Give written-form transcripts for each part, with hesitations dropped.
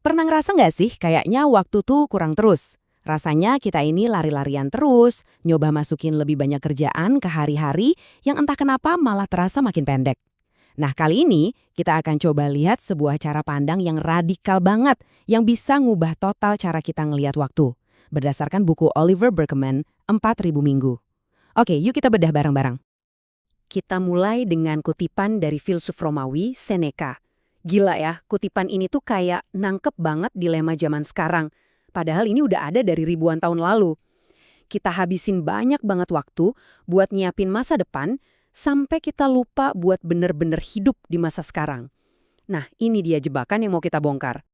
Pernah ngerasa nggak sih kayaknya waktu tuh kurang terus? Rasanya kita ini lari-larian terus, nyoba masukin lebih banyak kerjaan ke hari-hari yang entah kenapa malah terasa makin pendek. Nah, kali ini kita akan coba lihat sebuah cara pandang yang radikal banget yang bisa ngubah total cara kita ngelihat waktu. Berdasarkan buku Oliver Burkeman, 4.000 Minggu. Oke, yuk kita bedah bareng-bareng. Kita mulai dengan kutipan dari filsuf Romawi, Seneca. Gila ya, kutipan ini tuh kayak nangkep banget dilema zaman sekarang. Padahal ini udah ada dari ribuan tahun lalu. Kita habisin banyak banget waktu buat nyiapin masa depan, sampai kita lupa buat bener-bener hidup di masa sekarang. Nah, ini dia jebakan yang mau kita bongkar.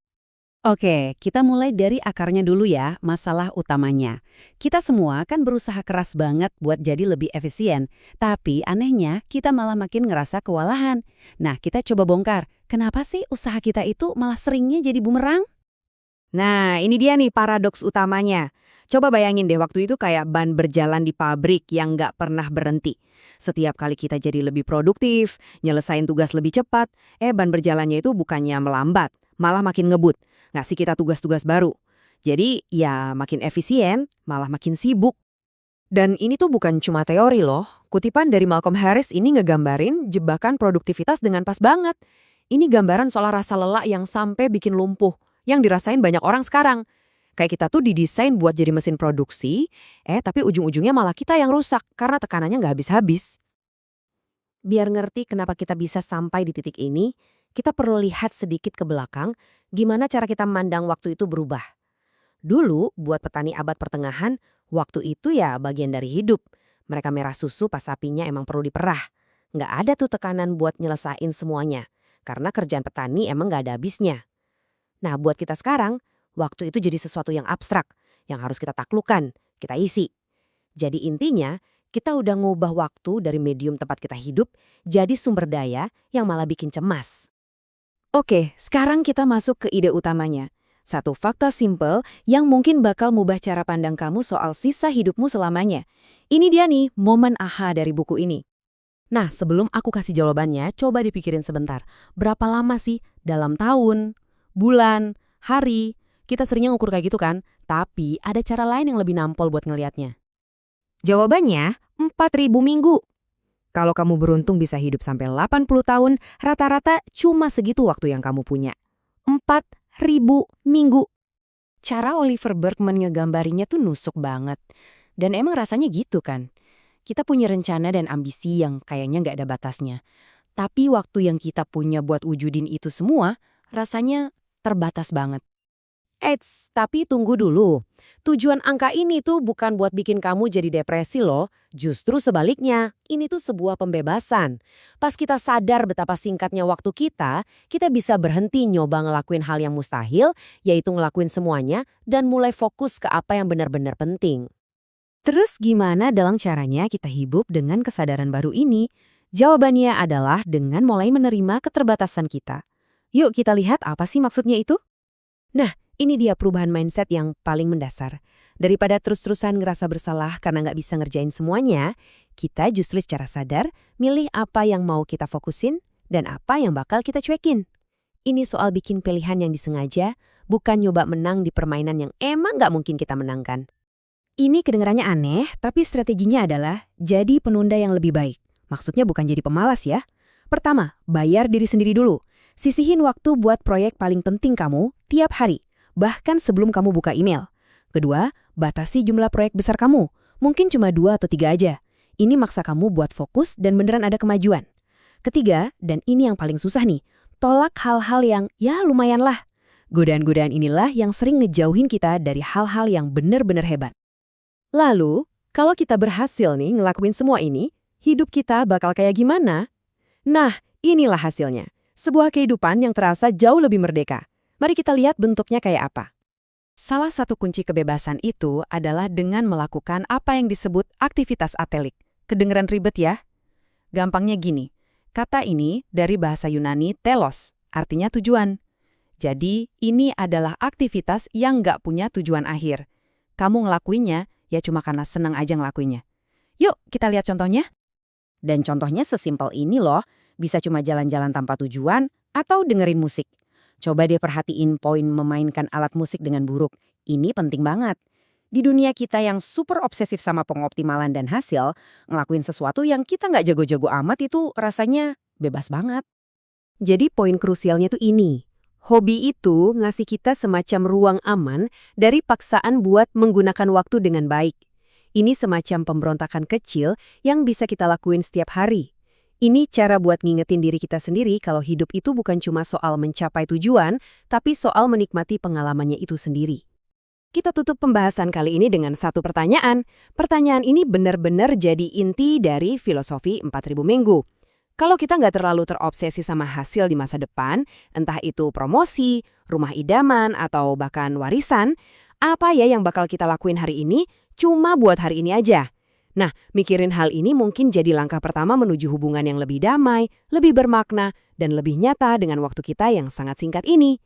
Oke, kita mulai dari akarnya dulu ya, masalah utamanya. Kita semua kan berusaha keras banget buat jadi lebih efisien, tapi anehnya kita malah makin ngerasa kewalahan. Nah, kita coba bongkar, kenapa sih usaha kita itu malah seringnya jadi bumerang? Nah, ini dia nih paradoks utamanya. Coba bayangin deh waktu itu kayak ban berjalan di pabrik yang nggak pernah berhenti. Setiap kali kita jadi lebih produktif, nyelesain tugas lebih cepat, ban berjalannya itu bukannya melambat, malah makin ngebut, ngasih kita tugas-tugas baru. Jadi ya makin efisien, malah makin sibuk. Dan ini tuh bukan cuma teori loh. Kutipan dari Malcolm Harris ini ngegambarin jebakan produktivitas dengan pas banget. Ini gambaran soal rasa lelah yang sampai bikin lumpuh, yang dirasain banyak orang sekarang. Kayak kita tuh didesain buat jadi mesin produksi, tapi ujung-ujungnya malah kita yang rusak karena tekanannya nggak habis-habis. Biar ngerti kenapa kita bisa sampai di titik ini, kita perlu lihat sedikit ke belakang gimana cara kita memandang waktu itu berubah. Dulu, buat petani abad pertengahan, waktu itu ya bagian dari hidup. Mereka merah susu pas sapinya emang perlu diperah. Nggak ada tuh tekanan buat nyelesain semuanya, karena kerjaan petani emang nggak ada habisnya. Nah, buat kita sekarang, waktu itu jadi sesuatu yang abstrak, yang harus kita taklukkan, kita isi. Jadi intinya, kita udah ngubah waktu dari medium tempat kita hidup jadi sumber daya yang malah bikin cemas. Oke, sekarang kita masuk ke ide utamanya. Satu fakta simpel yang mungkin bakal mubah cara pandang kamu soal sisa hidupmu selamanya. Ini dia nih, momen aha dari buku ini. Nah, sebelum aku kasih jawabannya, coba dipikirin sebentar. Berapa lama sih dalam tahun, bulan, hari? Kita seringnya ngukur kayak gitu kan? Tapi ada cara lain yang lebih nampol buat ngelihatnya. Jawabannya, 4.000 minggu. Kalau kamu beruntung bisa hidup sampai 80 tahun, rata-rata cuma segitu waktu yang kamu punya. 4.000 minggu. Cara Oliver Burkeman ngegambarinya tuh nusuk banget. Dan emang rasanya gitu kan. Kita punya rencana dan ambisi yang kayaknya nggak ada batasnya. Tapi waktu yang kita punya buat wujudin itu semua, rasanya terbatas banget. Tapi tunggu dulu. Tujuan angka ini tuh bukan buat bikin kamu jadi depresi loh. Justru sebaliknya, ini tuh sebuah pembebasan. Pas kita sadar betapa singkatnya waktu kita bisa berhenti nyoba ngelakuin hal yang mustahil, yaitu ngelakuin semuanya, dan mulai fokus ke apa yang benar-benar penting. Terus gimana dalam caranya kita hidup dengan kesadaran baru ini? Jawabannya adalah dengan mulai menerima keterbatasan kita. Yuk kita lihat apa sih maksudnya itu? Nah, ini dia perubahan mindset yang paling mendasar. Daripada terus-terusan ngerasa bersalah karena nggak bisa ngerjain semuanya, kita justru secara sadar milih apa yang mau kita fokusin dan apa yang bakal kita cuekin. Ini soal bikin pilihan yang disengaja, bukan nyoba menang di permainan yang emang nggak mungkin kita menangkan. Ini kedengarannya aneh, tapi strateginya adalah jadi penunda yang lebih baik. Maksudnya bukan jadi pemalas ya. Pertama, bayar diri sendiri dulu. Sisihin waktu buat proyek paling penting kamu tiap hari, bahkan sebelum kamu buka email. Kedua, batasi jumlah proyek besar kamu. Mungkin cuma 2 atau 3 aja. Ini maksa kamu buat fokus dan beneran ada kemajuan. Ketiga, dan ini yang paling susah nih, tolak hal-hal yang ya lumayan lah. Godaan-godaan inilah yang sering ngejauhin kita dari hal-hal yang bener-bener hebat. Lalu, kalau kita berhasil nih ngelakuin semua ini, hidup kita bakal kayak gimana? Nah, inilah hasilnya. Sebuah kehidupan yang terasa jauh lebih merdeka. Mari kita lihat bentuknya kayak apa. Salah satu kunci kebebasan itu adalah dengan melakukan apa yang disebut aktivitas atelik. Kedengeran ribet ya? Gampangnya gini, kata ini dari bahasa Yunani telos, artinya tujuan. Jadi, ini adalah aktivitas yang nggak punya tujuan akhir. Kamu ngelakuinnya, ya cuma karena senang aja ngelakuinnya. Yuk, kita lihat contohnya. Dan contohnya sesimpel ini loh, bisa cuma jalan-jalan tanpa tujuan atau dengerin musik. Coba deh perhatiin poin memainkan alat musik dengan buruk. Ini penting banget. Di dunia kita yang super obsesif sama pengoptimalan dan hasil, ngelakuin sesuatu yang kita nggak jago-jago amat itu rasanya bebas banget. Jadi poin krusialnya tuh ini. Hobi itu ngasih kita semacam ruang aman dari paksaan buat menggunakan waktu dengan baik. Ini semacam pemberontakan kecil yang bisa kita lakuin setiap hari. Ini cara buat ngingetin diri kita sendiri kalau hidup itu bukan cuma soal mencapai tujuan, tapi soal menikmati pengalamannya itu sendiri. Kita tutup pembahasan kali ini dengan satu pertanyaan. Pertanyaan ini benar-benar jadi inti dari filosofi 4000 minggu. Kalau kita nggak terlalu terobsesi sama hasil di masa depan, entah itu promosi, rumah idaman, atau bahkan warisan, apa ya yang bakal kita lakuin hari ini cuma buat hari ini aja? Nah, mikirin hal ini mungkin jadi langkah pertama menuju hubungan yang lebih damai, lebih bermakna, dan lebih nyata dengan waktu kita yang sangat singkat ini.